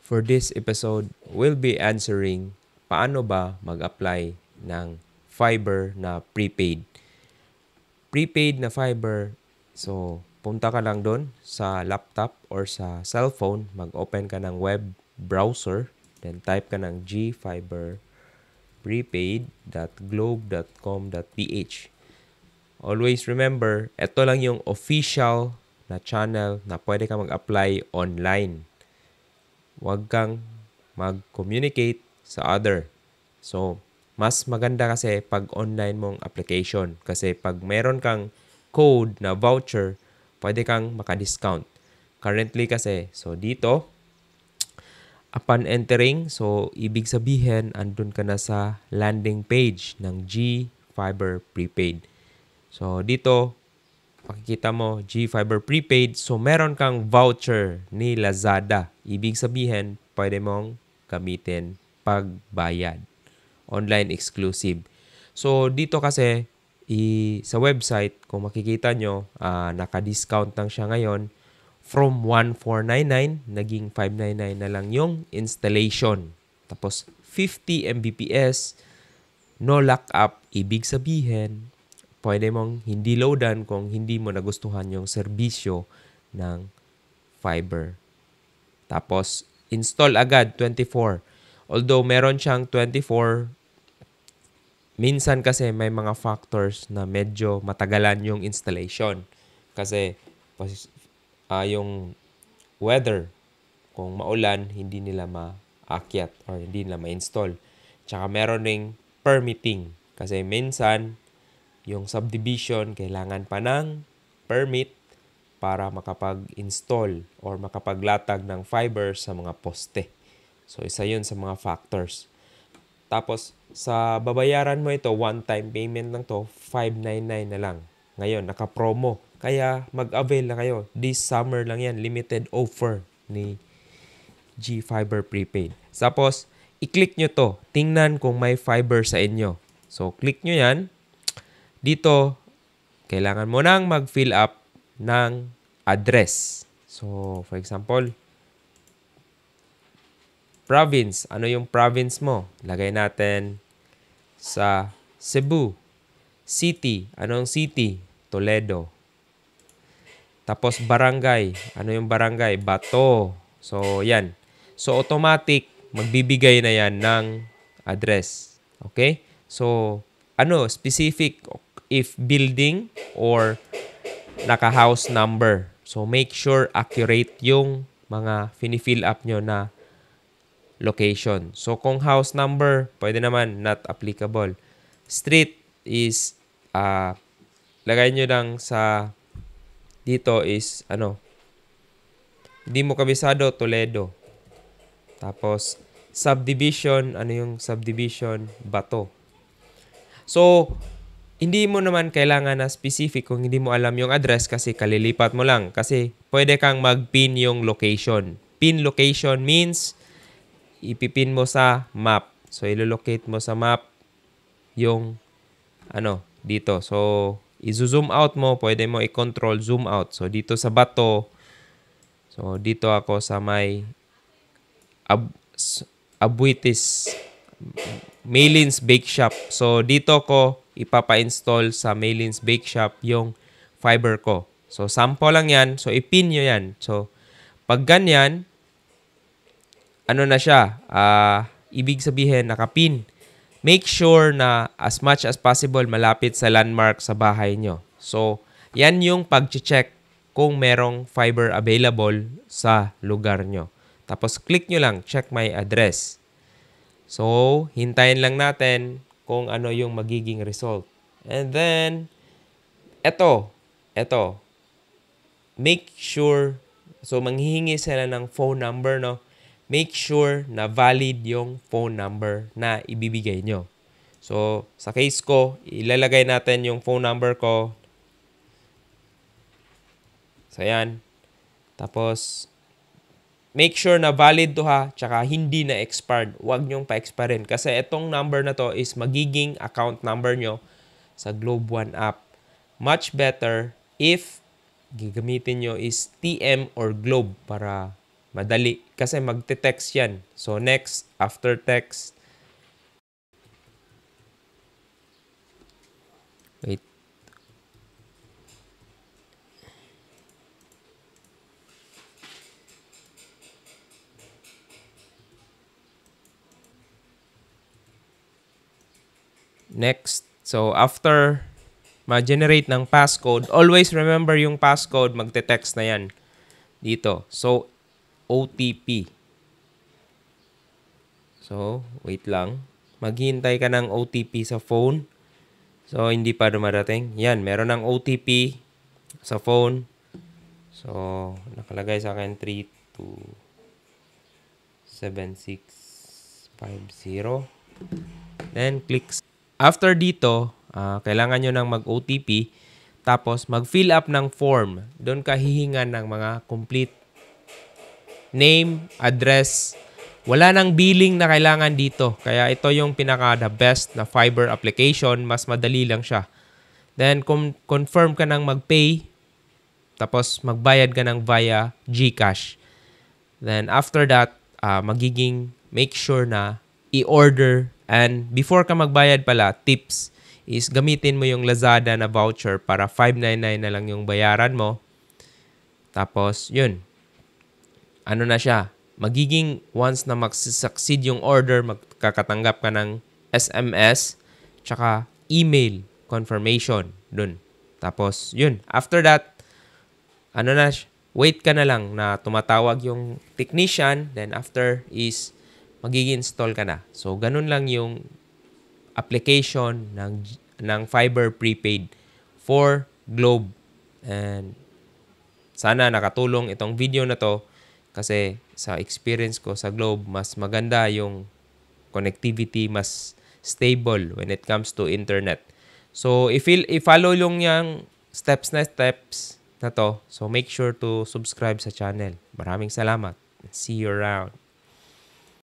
For this episode, we'll be answering paano ba mag-apply ng fiber na prepaid. Prepaid na fiber, so punta ka lang doon sa laptop or sa cellphone, mag-open ka ng web browser, then type ka ng gfiberprepaid.globe.com.ph. Always remember, ito lang yung official na channel na pwede ka mag-apply online. Huwag kang mag-communicate sa other. So, mas maganda kasi pag online mong application. Kasi pag meron kang code na voucher, pwede kang makadiscount. Currently kasi, so dito, upon entering, so ibig sabihin, andun ka na sa landing page ng G Fiber Prepaid. So dito, makikita mo G-Fiber Prepaid. So, meron kang voucher ni Lazada. Ibig sabihin, pwede mong gamitin pagbayad. Online exclusive. So, dito kasi, sa website, kung makikita nyo, naka-discount lang siya ngayon. From 1,499, naging 599 na lang yung installation. Tapos, 50 Mbps, no lockup. Ibig sabihin, pwede mong hindi loadan kung hindi mo nagustuhan yung serbisyo ng fiber. Tapos, install agad 24. Although meron siyang 24, minsan kasi may mga factors na medyo matagalan yung installation. Kasi yung weather, kung maulan, hindi nila maakyat or hindi nila ma-install. Tsaka meron ring permitting. Kasi minsan, yung subdivision, kailangan pa ng permit para makapag-install or makapaglatag ng fiber sa mga poste. So, isa yun sa mga factors. Tapos, sa babayaran mo ito, one-time payment lang to, 599 na lang. Ngayon, naka-promo. Kaya mag-avail na kayo. This summer lang yan, limited offer ni G-Fiber Prepaid. Tapos, i-click nyo to. Tingnan kung may fiber sa inyo. So, click nyo yan. Dito, kailangan mo nang mag-fill up ng address. So, for example, province. Ano yung province mo? Lagay natin sa Cebu. City. Anong city? Toledo. Tapos barangay. Ano yung barangay? Bato. So, yan. So, automatic, magbibigay na yan ng address. Okay? So, specific if building or naka-house number. So, make sure accurate yung mga fini-fill up nyo na location. So, kung house number, pwede naman not applicable. Street is, lagay nyo lang sa, dito is, hindi mo kabisado, Toledo. Tapos, subdivision, ano yung subdivision? Bato. So, hindi mo naman kailangan na specific kung hindi mo alam yung address kasi kalilipat mo lang. Kasi pwede kang mag-pin yung location. Pin location means ipipin mo sa map. So, ilolocate mo sa map yung dito. So, i-zoom out mo. Pwede mo i-control zoom out. So, dito sa Bato. So, dito ako sa may Abuitis Maylins Bake Shop. So, dito ko ipapa-install sa Maylins Bake Shop yung fiber ko. So, sample lang yan. So, ipin nyo yan. So, pag ganyan, na siya? Ibig sabihin, nakapin. Make sure na as much as possible malapit sa landmark sa bahay nyo. So, yan yung pag-check kung merong fiber available sa lugar nyo. Tapos, click nyo lang, check my address. So, hintayin lang natin kung ano yung magiging result. And then, eto. Make sure, so manghihingi sila ng phone number, no? Make sure na valid yung phone number na ibibigay nyo. So, sa case ko, ilalagay natin yung phone number ko. So, yan. Tapos, make sure na valid to ha, tsaka hindi na expired. Huwag nyong pa-expirein. Kasi itong number na to is magiging account number nyo sa Globe One app. Much better if gagamitin nyo is TM or Globe para Madali. Kasi magte-text yan. So, next, after text. Wait. Next. So, after ma-generate ng passcode, always remember yung passcode, magte-text na yan dito. So, OTP. So, wait lang. Maghintay ka ng OTP sa phone. So, hindi pa dumarating. Yan, meron ng OTP sa phone. So, nakalagay sa akin 327650. Then, click. After dito, kailangan nyo nang mag-OTP. Tapos, mag-fill up ng form. Doon ka hihingan ng mga complete name, address. Wala nang billing na kailangan dito. Kaya ito yung pinaka-the best na Fiverr application. Mas madali lang siya. Then, confirm ka nang mag-pay. Tapos, magbayad ka ng via GCash. Then, after that, magiging make sure na i-order. And before ka magbayad pala, tips is gamitin mo yung Lazada na voucher para $5.99 na lang yung bayaran mo. Tapos, yun. Ano na siya? Magiging once na mag-succeed yung order, magkakatanggap ka ng SMS tsaka email confirmation dun. Tapos, yun. After that, wait ka na lang na tumatawag yung technician. Then after is magigi-install ka na. So, ganun lang yung application ng Fiverr Prepaid for Globe. And sana nakatulong itong video na to kasi sa experience ko sa Globe, mas maganda yung connectivity, mas stable when it comes to internet. So, i-follow yung steps na to. So, make sure to subscribe sa channel. Maraming salamat. See you around.